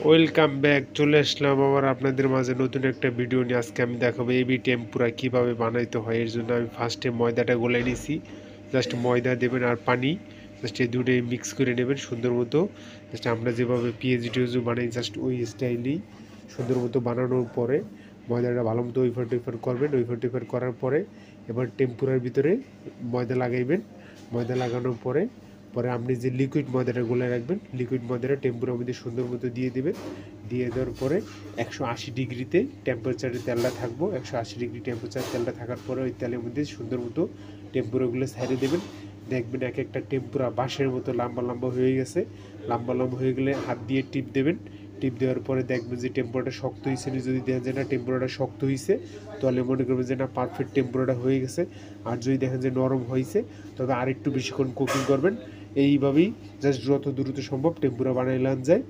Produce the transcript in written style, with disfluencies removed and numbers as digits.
Welcome back, চলে আসলাম আবার আপনাদের মাঝে নতুন একটা ভিডিও নিয়ে। আজকে আমি দেখাবো এবি টেম্পুরা কীভাবে বানাইতে হয়। এর জন্য আমি ফার্স্টে ময়দাটা গলে নিছি। জাস্ট ময়দা দেবেন আর পানি, জাস্ট এই দুটোই মিক্স করে নেবেন সুন্দর মতো। জাস্ট আমরা যেভাবে পিএইচডি টিউজু বানাই জাস্ট ওই স্টাইলেই সুন্দর মতো বানানোর পরে ময়দাটা ভালো মতো ওইফার টোইফার করবেন। ওইফার টোইফার করার পরে এবার টেম্পুরার ভিতরে ময়দা লাগাইবেন। ময়দা লাগানোর পরে পরে আপনি যে লিকুইড ময়দাটা গুলে রাখবেন, লিকুইড ময়দাটা টেম্পুরার মধ্যে সুন্দর মতো দিয়ে দেবেন। দিয়ে দেওয়ার পরে 180 ডিগ্রিতে টেম্পারেচারে তেলটা থাকবো। 180 ডিগ্রি টেম্পারেচার তেলটা থাকার পরে ওই তেলের মধ্যে সুন্দর মতো টেম্পুরাগুলো ছাড়িয়ে দেবেন। দেখবেন এক একটা টেম্পুরা বাঁশের মতো লম্বা লম্বা হয়ে গেছে। লম্বা লম্বা হয়ে গেলে হাত দিয়ে টিপ দেবেন। টিপ দেওয়ার পরে দেখবেন যে টেম্পুরাটা শক্ত হয়েছে। যদি দেখেন যে না টেম্পুরাটা শক্ত হয়েছে, তাহলে মনে করবেন যে না পারফেক্ট টেম্পুরাটা হয়ে গেছে। আর যদি দেখেন যে নরম হয়েছে, তবে আরেকটু বেশিক্ষণ কুকিং করবেন। এইভাবেই জাস্ট যত দ্রুত সম্ভব টেম্পুরা বানাইলাম যায়।